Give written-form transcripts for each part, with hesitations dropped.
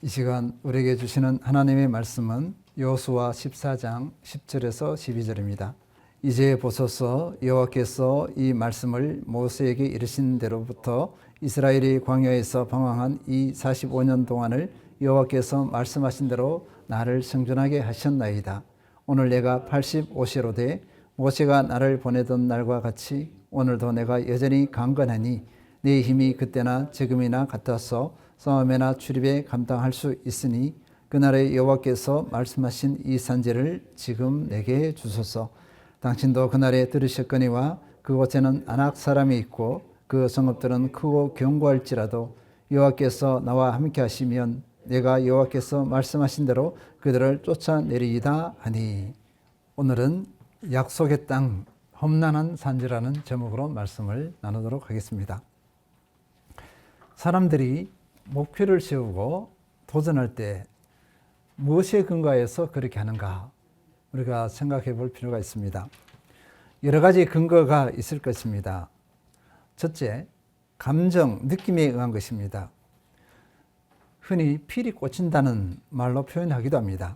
이 시간 우리에게 주시는 하나님의 말씀은 여호수아 14장 10절에서 12절입니다. 이제 보소서, 여호와께서 이 말씀을 모세에게 이르신 대로부터 이스라엘이 광야에서 방황한 이 45년 동안을 여호와께서 말씀하신 대로 나를 성전하게 하셨나이다. 오늘 내가 85세로 돼 모세가 나를 보내던 날과 같이 오늘도 내가 여전히 강건하니 내 힘이 그때나 지금이나 같아서 싸움에나 출입에 감당할 수 있으니 그날에 여호와께서 말씀하신 이 산지를 지금 내게 주소서. 당신도 그날에 들으셨거니와 그곳에는 아낙 사람이 있고 그 성읍들은 크고 견고할지라도 여호와께서 나와 함께 하시면 내가 여호와께서 말씀하신 대로 그들을 쫓아내리이다 하니. 오늘은 약속의 땅 험난한 산지라는 제목으로 말씀을 나누도록 하겠습니다. 사람들이 목표를 세우고 도전할 때 무엇에 근거해서 그렇게 하는가 우리가 생각해 볼 필요가 있습니다. 여러 가지 근거가 있을 것입니다. 첫째, 감정, 느낌에 의한 것입니다. 흔히 필이 꽂힌다는 말로 표현하기도 합니다.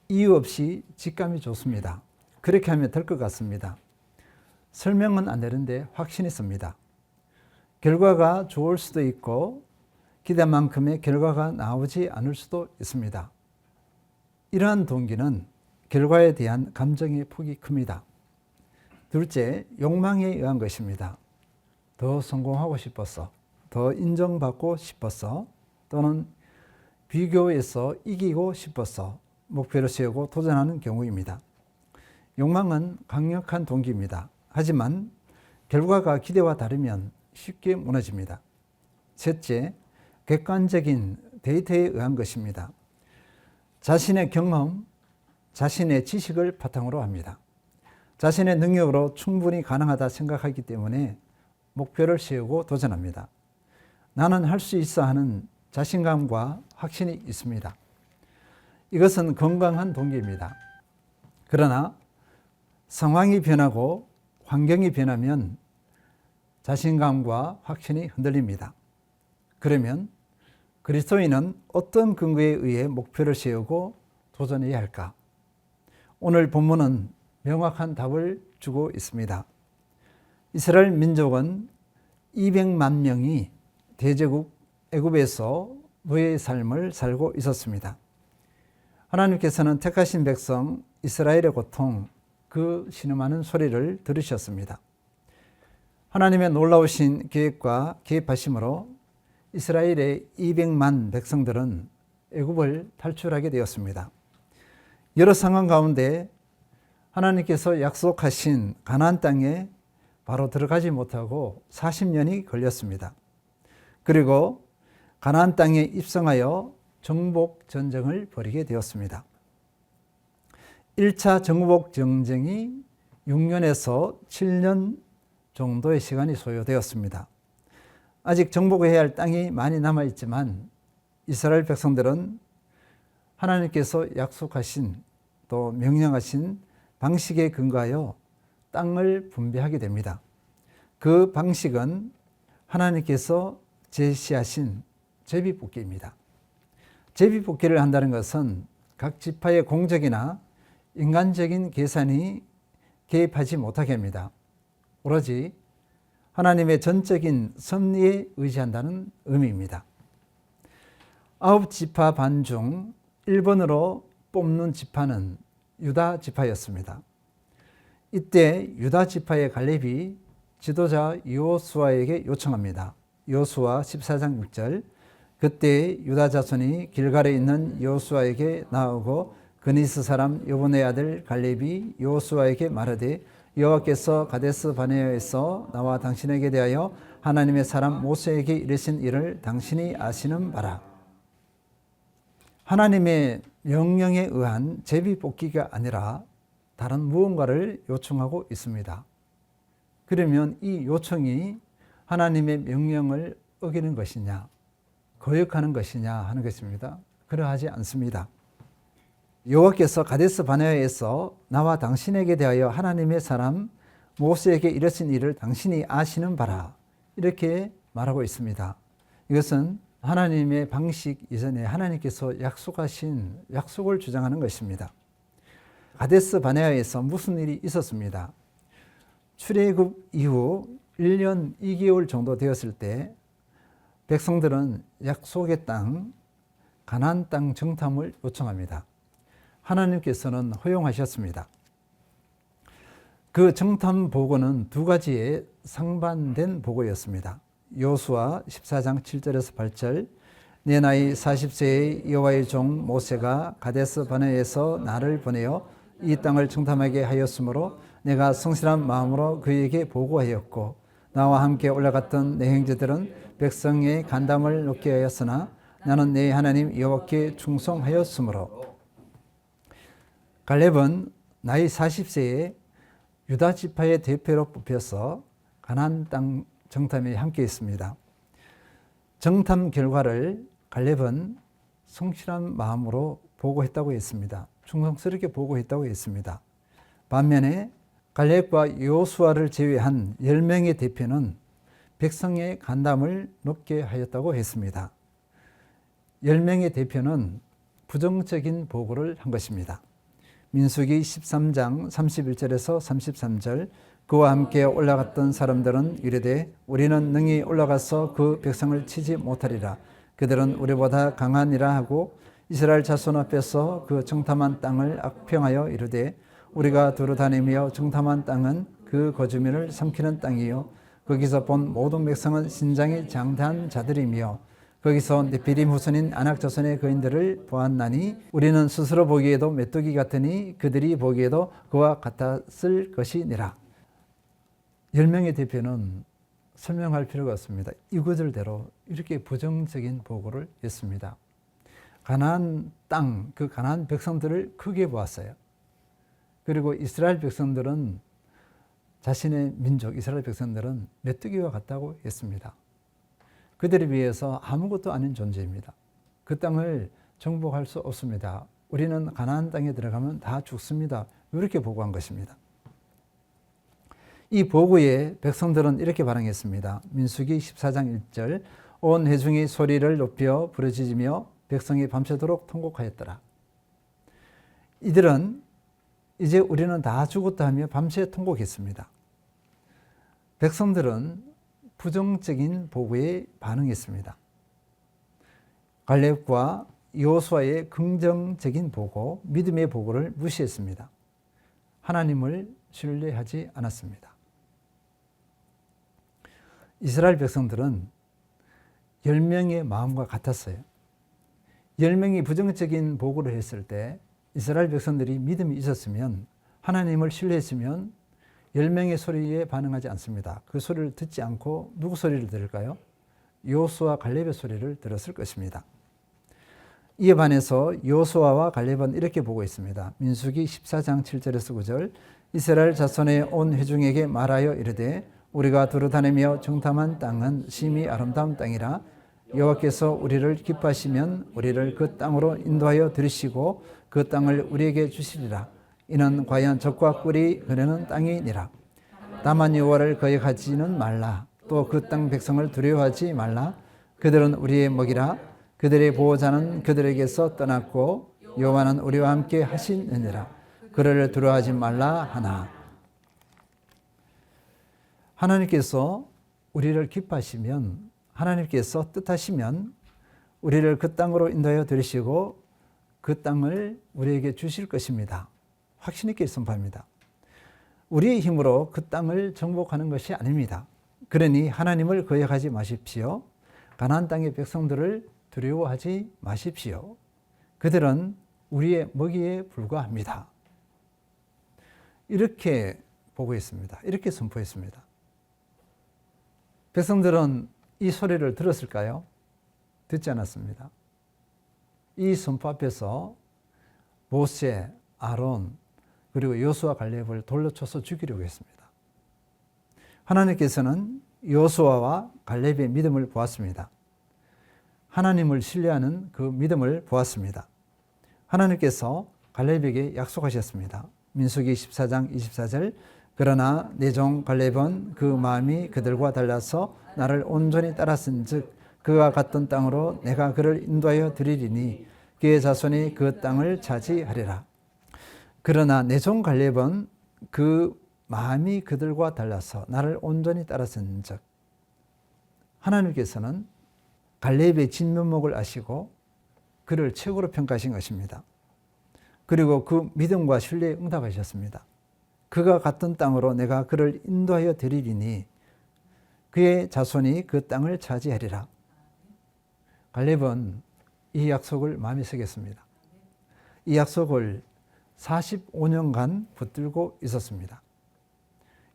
이유 없이 직감이 좋습니다. 그렇게 하면 될 것 같습니다. 설명은 안 되는데 확신이 씁니다. 결과가 좋을 수도 있고 기대만큼의 결과가 나오지 않을 수도 있습니다. 이러한 동기는 결과에 대한 감정의 폭이 큽니다. 둘째, 욕망에 의한 것입니다. 더 성공하고 싶어서, 더 인정받고 싶어서, 또는 비교에서 이기고 싶어서 목표를 세우고 도전하는 경우입니다. 욕망은 강력한 동기입니다. 하지만 결과가 기대와 다르면 쉽게 무너집니다. 셋째, 객관적인 데이터에 의한 것입니다. 자신의 경험, 자신의 지식을 바탕으로 합니다. 자신의 능력으로 충분히 가능하다 생각하기 때문에 목표를 세우고 도전합니다. 나는 할 수 있어 하는 자신감과 확신이 있습니다. 이것은 건강한 동기입니다. 그러나 상황이 변하고 환경이 변하면 자신감과 확신이 흔들립니다. 그러면 그리스도인은 어떤 근거에 의해 목표를 세우고 도전해야 할까? 오늘 본문은 명확한 답을 주고 있습니다. 이스라엘 민족은 200만 명이 대제국 애굽에서 노예의 삶을 살고 있었습니다. 하나님께서는 택하신 백성 이스라엘의 고통, 그 신음하는 소리를 들으셨습니다. 하나님의 놀라우신 계획과 개입하심으로 이스라엘의 200만 백성들은 애굽을 탈출하게 되었습니다. 여러 상황 가운데 하나님께서 약속하신 가나안 땅에 바로 들어가지 못하고 40년이 걸렸습니다. 그리고 가나안 땅에 입성하여 정복 전쟁을 벌이게 되었습니다. 1차 정복 전쟁이 6년에서 7년 정도의 시간이 소요되었습니다. 아직 정복해야 할 땅이 많이 남아있지만 이스라엘 백성들은 하나님께서 약속하신 또 명령하신 방식에 근거하여 땅을 분배하게 됩니다. 그 방식은 하나님께서 제시하신 제비뽑기입니다. 제비뽑기를 한다는 것은 각 지파의 공적이나 인간적인 계산이 개입하지 못하게 합니다. 오로지 하나님의 전적인 섭리에 의지한다는 의미입니다. 9지파 반 중 1번으로 뽑는 지파는 유다 지파였습니다. 이때 유다 지파의 갈렙이 지도자 여호수아에게 요청합니다. 여호수아 14장 6절, 그때 유다 자손이 길갈에 있는 여호수아에게 나오고 그니스 사람 여분의 아들 갈렙이 여호수아에게 말하되 여호와께서 가데스 바네아에서 나와 당신에게 대하여 하나님의 사람 모세에게 이르신 일을 당신이 아시는 바라. 하나님의 명령에 의한 제비뽑기가 아니라 다른 무언가를 요청하고 있습니다. 그러면 이 요청이 하나님의 명령을 어기는 것이냐, 거역하는 것이냐 하는 것입니다. 그러하지 않습니다. 여호와께서 가데스 바네아에서 나와 당신에게 대하여 하나님의 사람 모세에게 이르신 일을 당신이 아시는 바라, 이렇게 말하고 있습니다. 이것은 하나님의 방식 이전에 하나님께서 약속하신 약속을 주장하는 것입니다. 가데스 바네아에서 무슨 일이 있었습니다. 출애굽 이후 1년 2개월 정도 되었을 때 백성들은 약속의 땅, 가나안 땅 정탐을 요청합니다. 하나님께서는 허용하셨습니다. 그 정탐 보고는 두 가지의 상반된 보고였습니다. 여호수아 14장 7절에서 8절, 내 나이 40세의 여호와의 종 모세가 가데스 바네아에서 나를 보내어 이 땅을 정탐하게 하였으므로 내가 성실한 마음으로 그에게 보고하였고 나와 함께 올라갔던 내 형제들은 백성의 간담을 놓게 하였으나 나는 내 하나님 여호와께 충성하였으므로. 갈렙은 나이 40세에 유다 지파의 대표로 뽑혀서 가나안 땅 정탐에 함께 있습니다. 정탐 결과를 갈렙은 성실한 마음으로 보고했다고 했습니다. 충성스럽게 보고했다고 했습니다. 반면에 갈렙과 여호수아를 제외한 10명의 대표는 백성의 간담을 높게 하였다고 했습니다. 10명의 대표는 부정적인 보고를 한 것입니다. 민수기 13장 31절에서 33절, 그와 함께 올라갔던 사람들은 이르되 우리는 능히 올라가서 그 백성을 치지 못하리라. 그들은 우리보다 강하니라 하고 이스라엘 자손 앞에서 그 정탐한 땅을 악평하여 이르되 우리가 두루 다니며 정탐한 땅은 그 거주민을 삼키는 땅이요 거기서 본 모든 백성은 신장이 장대한 자들이며 거기서 네피림 후손인 아낙 자손의 거인들을 보았나니 우리는 스스로 보기에도 메뚜기 같으니 그들이 보기에도 그와 같았을 것이니라. 10명의 대표는 설명할 필요가 없습니다. 이 구절대로 이렇게 부정적인 보고를 했습니다. 가나안 땅, 그 가나안 백성들을 크게 보았어요. 그리고 이스라엘 백성들은 자신의 민족, 이스라엘 백성들은 메뚜기와 같다고 했습니다. 그들에 비해서 아무것도 아닌 존재입니다. 그 땅을 정복할 수 없습니다. 우리는 가나안 땅에 들어가면 다 죽습니다. 이렇게 보고한 것입니다. 이 보고에 백성들은 이렇게 반응했습니다. 민수기 14장 1절, 온 회중이 소리를 높여 부르짖으며 백성이 밤새도록 통곡하였더라. 이들은 이제 우리는 다 죽었다 하며 밤새 통곡했습니다. 백성들은 부정적인 보고에 반응했습니다. 갈렙과 여호수아의 긍정적인 보고, 믿음의 보고를 무시했습니다. 하나님을 신뢰하지 않았습니다. 이스라엘 백성들은 10명의 마음과 같았어요. 10명이 부정적인 보고를 했을 때 이스라엘 백성들이 믿음이 있었으면, 하나님을 신뢰했으면 10명의 소리에 반응하지 않습니다. 그 소리를 듣지 않고 누구 소리를 들을까요? 여호수아 갈렙의 소리를 들었을 것입니다. 이에 반해서 여호수아와 갈렙은 이렇게 보고 있습니다. 민수기 14장 7절에서 9절, 이스라엘 자손의 온 회중에게 말하여 이르되 우리가 두루 다니며 정탐한 땅은 심히 아름다운 땅이라. 여호와께서 우리를 기뻐하시면 우리를 그 땅으로 인도하여 들이시고 그 땅을 우리에게 주시리라. 이는 과연 젖과 꿀이 흐르는 땅이니라. 다만 여호와를 거역하지는 말라. 또 그 땅 백성을 두려워하지 말라. 그들은 우리의 먹이라. 그들의 보호자는 그들에게서 떠났고 여호와는 우리와 함께 하시느니라. 그를 두려워하지 말라 하나. 하나님께서 우리를 기뻐하시면, 하나님께서 뜻하시면 우리를 그 땅으로 인도하여 들이시고 그 땅을 우리에게 주실 것입니다. 확신 있게 선포합니다. 우리의 힘으로 그 땅을 정복하는 것이 아닙니다. 그러니 하나님을 거역하지 마십시오. 가나안 땅의 백성들을 두려워하지 마십시오. 그들은 우리의 먹이에 불과합니다. 이렇게 보고했습니다. 이렇게 선포했습니다. 백성들은 이 소리를 들었을까요? 듣지 않았습니다. 이 선포 앞에서 모세, 아론, 그리고 여호수아 갈렙을 돌로 쳐서 죽이려고 했습니다. 하나님께서는 여호수아와 갈렙의 믿음을 보았습니다. 하나님을 신뢰하는 그 믿음을 보았습니다. 하나님께서 갈렙에게 약속하셨습니다. 민수기 14장 24절, 그러나 내 종 갈렙은 그 마음이 그들과 달라서 나를 온전히 따랐은즉 그가 갔던 땅으로 내가 그를 인도하여 드리리니 그의 자손이 그 땅을 차지하리라. 그러나 내 종 갈렙은 그 마음이 그들과 달라서 나를 온전히 따랐은즉 하나님께서는 갈렙의 진면목을 아시고 그를 최고로 평가하신 것입니다. 그리고 그 믿음과 신뢰에 응답하셨습니다. 그가 갔던 땅으로 내가 그를 인도하여 드리리니 그의 자손이 그 땅을 차지하리라. 갈렙은 이 약속을 마음에 새겼습니다. 이 약속을 45년간 붙들고 있었습니다.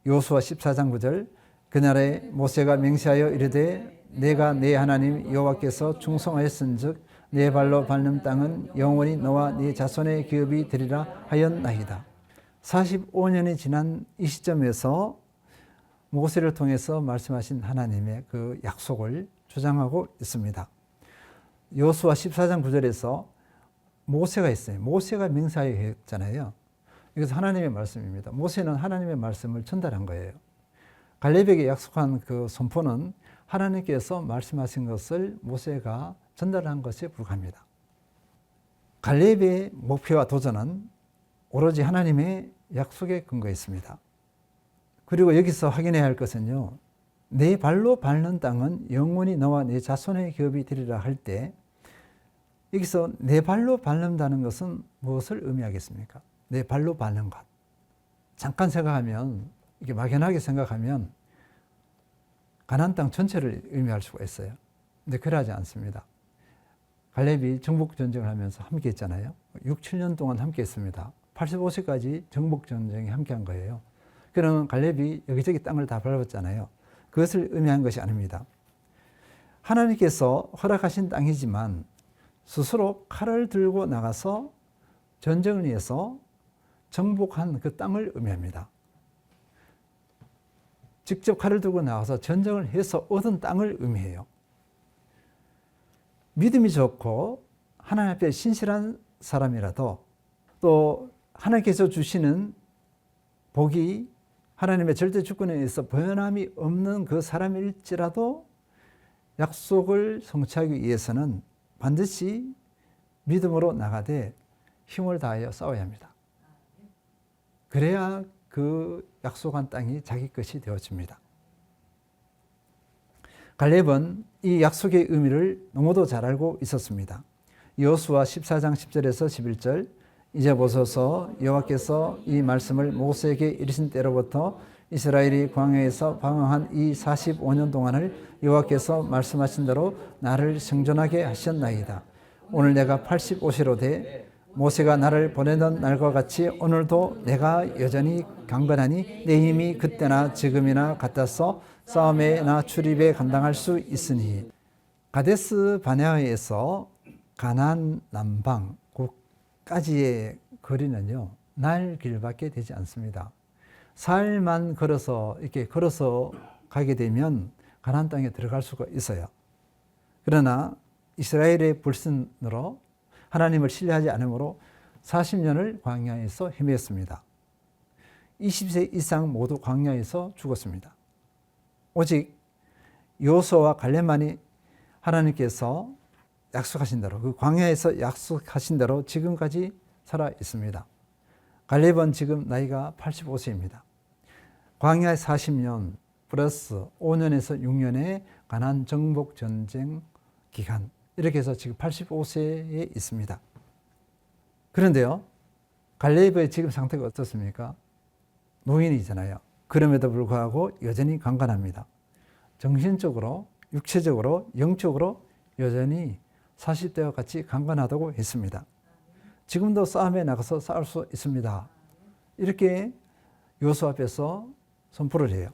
여호수아 14장 9절 그날에 모세가 맹세하여 이르되 내가 네 하나님 여호와께서 충성하였은즉 내 발로 밟는 땅은 영원히 너와 네 자손의 기업이 되리라 하였나이다. 45년이 지난 이 시점에서 모세를 통해서 말씀하신 하나님의 그 약속을 주장하고 있습니다. 여호수아 14장 9절에서 모세가 있어요. 모세가 맹세하여 했잖아요. 이것은 하나님의 말씀입니다. 모세는 하나님의 말씀을 전달한 거예요. 갈렙에게 약속한 그 선포는 하나님께서 말씀하신 것을 모세가 전달한 것에 불과합니다. 갈렙의 목표와 도전은 오로지 하나님의 약속에 근거해 있습니다. 그리고 여기서 확인해야 할 것은요. 내 발로 밟는 땅은 영원히 너와 내 자손의 기업이 되리라 할 때 여기서 내 발로 밟는다는 것은 무엇을 의미하겠습니까? 내 발로 밟는 것. 잠깐 생각하면 이게 막연하게 생각하면 가나안 땅 전체를 의미할 수가 있어요. 근데 그러하지 않습니다. 갈렙이 정복 전쟁을 하면서 함께 했잖아요. 6, 7년 동안 함께 했습니다. 85세까지 정복 전쟁에 함께 한 거예요. 그러면 갈렙이 여기저기 땅을 다 밟았잖아요. 그것을 의미한 것이 아닙니다. 하나님께서 허락하신 땅이지만 스스로 칼을 들고 나가서 전쟁을 위해서 정복한 그 땅을 의미합니다. 직접 칼을 들고 나가서 전쟁을 해서 얻은 땅을 의미해요. 믿음이 좋고 하나님 앞에 신실한 사람이라도 또 하나님께서 주시는 복이 하나님의 절대 주권에 의해서 변함이 없는 그 사람일지라도 약속을 성취하기 위해서는 반드시 믿음으로 나가되 힘을 다하여 싸워야 합니다. 그래야 그 약속한 땅이 자기 것이 되어집니다. 갈렙은 이 약속의 의미를 너무도 잘 알고 있었습니다. 여호수아 14장 10절에서 11절 이제 보소서 여호와께서 이 말씀을 모세에게 이르신 때로부터 이스라엘이 광야에서 방황한 이 45년 동안을 여호와께서 말씀하신 대로 나를 생존하게 하셨나이다. 오늘 내가 85세로 돼 모세가 나를 보내던 날과 같이 오늘도 내가 여전히 강건하니 내 힘이 그때나 지금이나 같아서 싸움에나 출입에 감당할 수 있으니. 가데스 바네아에서 가나안 남방 까지의 거리는요, 날 길밖에 되지 않습니다. 사일만 걸어서 이렇게 걸어서 가게 되면 가나안 땅에 들어갈 수가 있어요. 그러나 이스라엘의 불신으로 하나님을 신뢰하지 않으므로 40년을 광야에서 헤맸습니다. 20세 이상 모두 광야에서 죽었습니다. 오직 여호수아와 갈렙만이 하나님께서 약속하신 대로 그 광야에서 약속하신 대로 지금까지 살아 있습니다. 갈렙은 지금 나이가 85세입니다. 광야의 40년 플러스 5년에서 6년의 가나안 정복 전쟁 기간 이렇게 해서 지금 85세에 있습니다. 그런데요, 갈렙의 지금 상태가 어떻습니까? 노인이잖아요. 그럼에도 불구하고 여전히 강건합니다. 정신적으로, 육체적으로, 영적으로 여전히 40대와 같이 강건하다고 했습니다. 지금도 싸움에 나가서 싸울 수 있습니다. 이렇게 여호수아 앞에서 선포를 해요.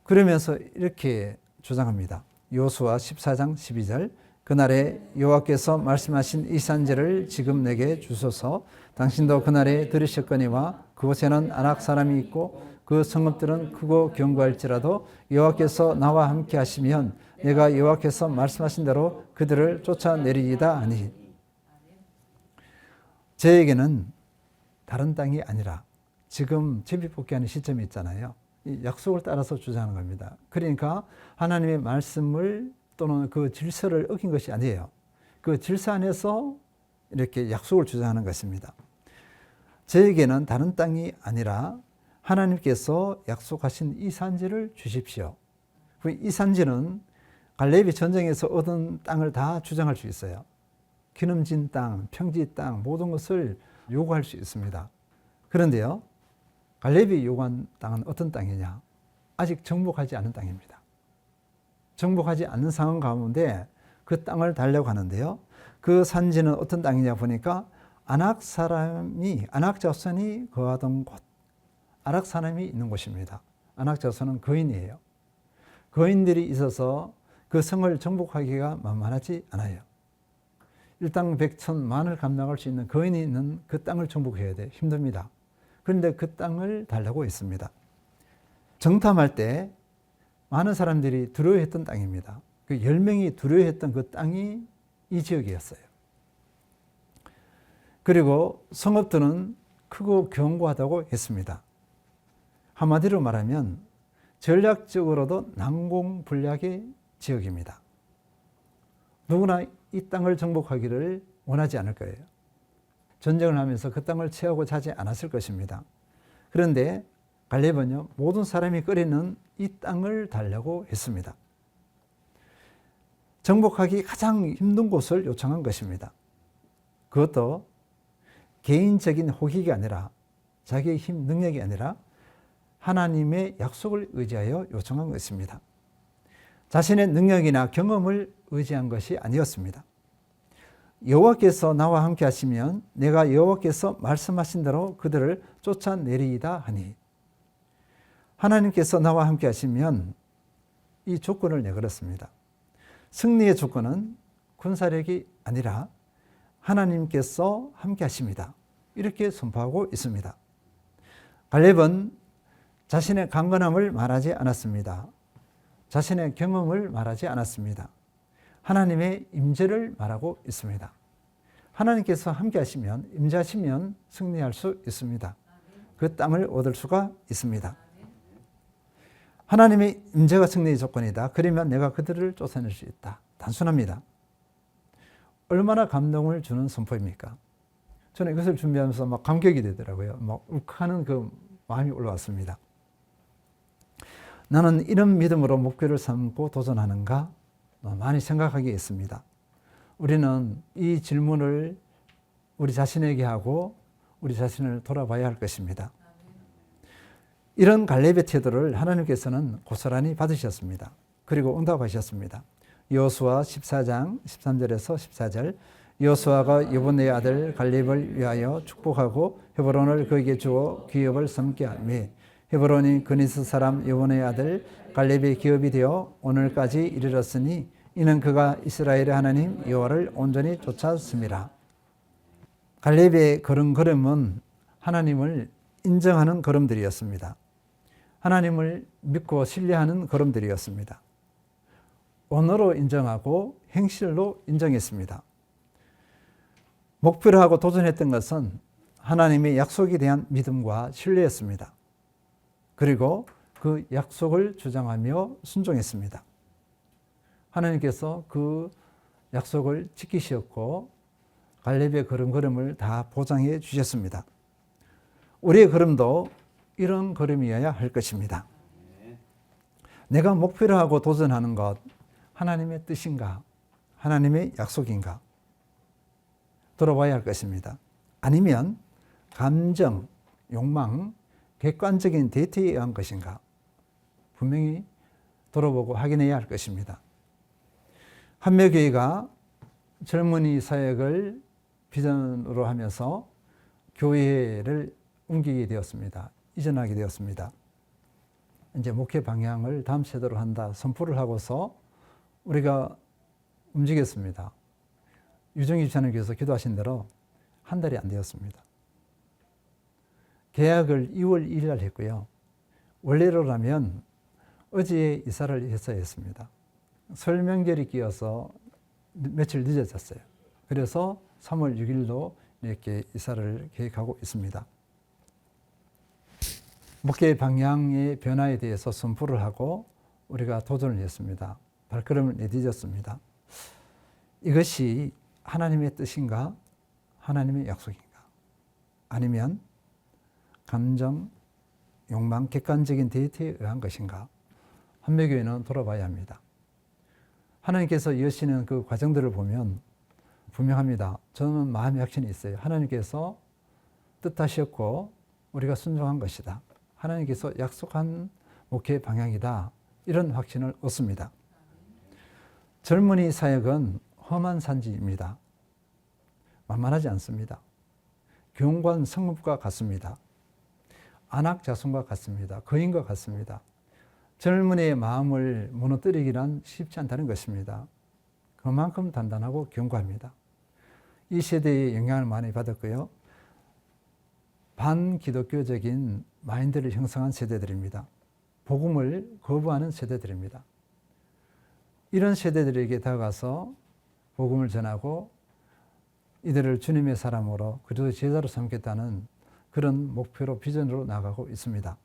그러면서 이렇게 주장합니다. 여호수아 14장 12절 그날에 여호와께서 말씀하신 이 산지를 지금 내게 주소서. 당신도 그날에 들으셨거니와 그곳에는 아낙 사람이 있고 그 성읍들은 크고 견고할지라도 여호와께서 나와 함께 하시면 내가 여호와께서 말씀하신 대로 그들을 쫓아내리이다 하니. 저에게는 다른 땅이 아니라 지금 제비뽑기하는 시점이 있잖아요. 이 약속을 따라서 주장하는 겁니다. 그러니까 하나님의 말씀을 또는 그 질서를 어긴 것이 아니에요. 그 질서 안에서 이렇게 약속을 주장하는 것입니다. 저에게는 다른 땅이 아니라 하나님께서 약속하신 이 산지를 주십시오. 이 산지는 갈렙이 전쟁에서 얻은 땅을 다 주장할 수 있어요. 기름진 땅, 평지 땅, 모든 것을 요구할 수 있습니다. 그런데요, 갈렙이 요구한 땅은 어떤 땅이냐? 아직 정복하지 않은 땅입니다. 정복하지 않는 상황 가운데 그 땅을 달려고 하는데요. 그 산지는 어떤 땅이냐 보니까 아낙 자손이 거하던 곳, 아낙 사람이 있는 곳입니다. 아낙 자손은 거인이에요. 거인들이 있어서 그 성을 정복하기가 만만하지 않아요. 일당백천 만을 감당할 수 있는 거인이 있는 그 땅을 정복해야 돼. 힘듭니다. 그런데 그 땅을 달라고 했습니다. 정탐할 때 많은 사람들이 두려워했던 땅입니다. 그 10명이 두려워했던 그 땅이 이 지역이었어요. 그리고 성읍들은 크고 견고하다고 했습니다. 한마디로 말하면 전략적으로도 난공불락의 지역입니다. 누구나 이 땅을 정복하기를 원하지 않을 거예요. 전쟁을 하면서 그 땅을 취하고자 하지 않았을 것입니다. 그런데 갈렙은요, 모든 사람이 꺼리는 이 땅을 달라고 했습니다. 정복하기 가장 힘든 곳을 요청한 것입니다. 그것도 개인적인 호기가 아니라 자기의 힘, 능력이 아니라 하나님의 약속을 의지하여 요청한 것입니다. 자신의 능력이나 경험을 의지한 것이 아니었습니다. 여호와께서 나와 함께 하시면 내가 여호와께서 말씀하신 대로 그들을 쫓아내리이다 하니, 하나님께서 나와 함께 하시면 이 조건을 내걸었습니다. 승리의 조건은 군사력이 아니라 하나님께서 함께 하십니다. 이렇게 선포하고 있습니다. 갈렙은 자신의 강건함을 말하지 않았습니다. 자신의 경험을 말하지 않았습니다. 하나님의 임재를 말하고 있습니다. 하나님께서 함께 하시면, 임재하시면 승리할 수 있습니다. 그 땅을 얻을 수가 있습니다. 하나님의 임재가 승리의 조건이다. 그러면 내가 그들을 쫓아낼 수 있다. 단순합니다. 얼마나 감동을 주는 선포입니까? 저는 이것을 준비하면서 막 감격이 되더라고요. 막 욱하는 그 마음이 올라왔습니다. 나는 이런 믿음으로 목표를 삼고 도전하는가? 많이 생각하게 했습니다. 우리는 이 질문을 우리 자신에게 하고 우리 자신을 돌아봐야 할 것입니다. 이런 갈렙의 태도를 하나님께서는 고스란히 받으셨습니다. 그리고 응답하셨습니다. 여호수아 14장 13절에서 14절, 여호수아가 여분의 아들 갈렙을 위하여 축복하고 헤브론을 그에게 주어 기업을 삼게 하며 헤브론이 그니스 사람 여분의 아들 갈렙의 기업이 되어 오늘까지 이르렀으니 이는 그가 이스라엘의 하나님 여호와를 온전히 쫓았습니다. 갈렙의 걸음걸음은 하나님을 인정하는 걸음들이었습니다. 하나님을 믿고 신뢰하는 걸음들이었습니다. 언어로 인정하고 행실로 인정했습니다. 목표로 하고 도전했던 것은 하나님의 약속에 대한 믿음과 신뢰였습니다. 그리고 그 약속을 주장하며 순종했습니다. 하나님께서 그 약속을 지키셨고 갈렙의 걸음걸음을 다 보장해 주셨습니다. 우리의 걸음도 이런 걸음이어야 할 것입니다. 내가 목표로 하고 도전하는 것, 하나님의 뜻인가? 하나님의 약속인가? 돌아봐야 할 것입니다. 아니면 감정, 욕망, 객관적인 데이터에 의한 것인가? 분명히 돌아보고 확인해야 할 것입니다. 한묘교회가 젊은이 사역을 비전으로 하면서 교회를 옮기게 되었습니다. 이전하게 되었습니다. 이제 목회 방향을 다음 세대로 한다 선포를 하고서 우리가 움직였습니다. 유정희 집사님께서 기도하신 대로 한 달이 안 되었습니다. 계약을 2월 1일 날 했고요. 원래로라면 어제 이사를 했어야 했습니다. 설 명절이 끼어서 며칠 늦어졌어요. 그래서 3월 6일로 이렇게 이사를 계획하고 있습니다. 목회 방향의 변화에 대해서 선포를 하고 우리가 도전을 했습니다. 발걸음을 내디뎠습니다. 이것이 하나님의 뜻인가? 하나님의 약속인가? 아니면 감정, 욕망, 객관적인 데이터에 의한 것인가? 한매교회는 돌아봐야 합니다. 하나님께서 여시는 그 과정들을 보면 분명합니다. 저는 마음의 확신이 있어요. 하나님께서 뜻하셨고 우리가 순종한 것이다. 하나님께서 약속한 목회 방향이다. 이런 확신을 얻습니다. 젊은이 사역은 험한 산지입니다. 만만하지 않습니다. 교훈관 성읍과 같습니다. 안악자손과 같습니다. 거인과 같습니다. 젊은이의 마음을 무너뜨리기란 쉽지 않다는 것입니다. 그만큼 단단하고 견고합니다. 이 세대의 영향을 많이 받았고요. 반기독교적인 마인드를 형성한 세대들입니다. 복음을 거부하는 세대들입니다. 이런 세대들에게 다가가서 복음을 전하고 이들을 주님의 사람으로 그리스도의 제자로 삼겠다는 그런 목표로 비전으로 나가고 있습니다.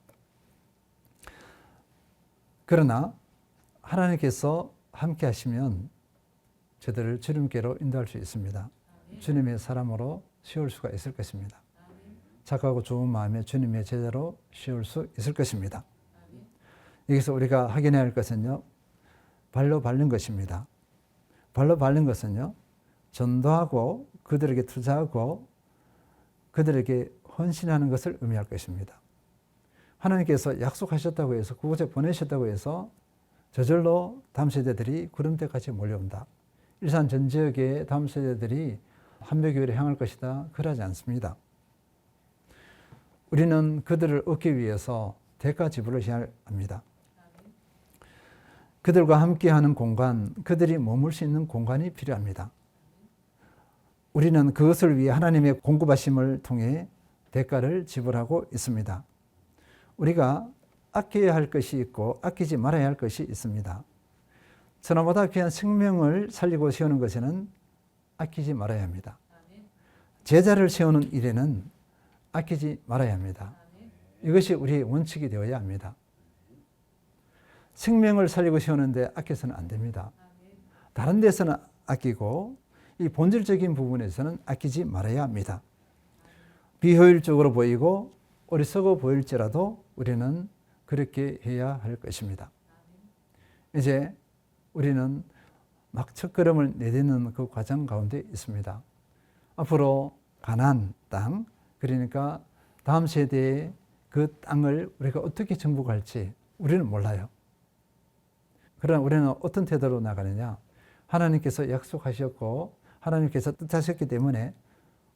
그러나 하나님께서 함께 하시면 저들을 주님께로 인도할 수 있습니다. 주님의 사람으로 세울 수가 있을 것입니다. 착하고 좋은 마음에 주님의 제자로 세울 수 있을 것입니다. 여기서 우리가 확인해야 할 것은요, 발로 밟는 것입니다. 발로 밟는 것은요, 전도하고 그들에게 투자하고 그들에게 헌신하는 것을 의미할 것입니다. 하나님께서 약속하셨다고 해서 그곳에 보내셨다고 해서 저절로 다음 세대들이 구름대까지 몰려온다. 일산 전 지역의 다음 세대들이 한매교회를 향할 것이다. 그러지 않습니다. 우리는 그들을 얻기 위해서 대가 지불을 해야 합니다. 그들과 함께하는 공간, 그들이 머물 수 있는 공간이 필요합니다. 우리는 그것을 위해 하나님의 공급하심을 통해 대가를 지불하고 있습니다. 우리가 아껴야 할 것이 있고 아끼지 말아야 할 것이 있습니다. 천하보다 귀한 생명을 살리고 세우는 것에는 아끼지 말아야 합니다. 제자를 세우는 일에는 아끼지 말아야 합니다. 이것이 우리의 원칙이 되어야 합니다. 생명을 살리고 세우는데 아껴서는 안 됩니다. 다른 데서는 아끼고 이 본질적인 부분에서는 아끼지 말아야 합니다. 비효율적으로 보이고 어리석어 보일지라도 우리는 그렇게 해야 할 것입니다. 이제 우리는 막 첫걸음을 내딛는 그 과정 가운데 있습니다. 앞으로 가나안 땅, 그러니까 다음 세대의 그 땅을 우리가 어떻게 정복할지 우리는 몰라요. 그러나 우리는 어떤 태도로 나가느냐? 하나님께서 약속하셨고 하나님께서 뜻하셨기 때문에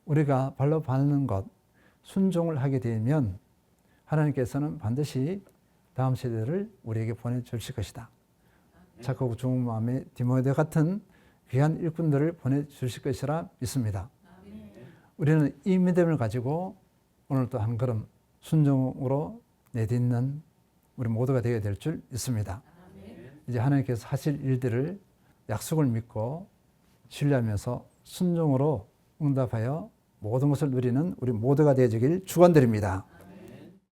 우리가 발로 밟는 것, 순종을 하게 되면 하나님께서는 반드시 다음 세대를 우리에게 보내주실 것이다. 착하고 좋은 마음의 디모데 같은 귀한 일꾼들을 보내주실 것이라 믿습니다. 우리는 이 믿음을 가지고 오늘 또 한 걸음 순종으로 내딛는 우리 모두가 되어야 될 줄 믿습니다. 이제 하나님께서 하실 일들을 약속을 믿고 신뢰하면서 순종으로 응답하여 모든 것을 누리는 우리 모두가 되어지길 축원드립니다.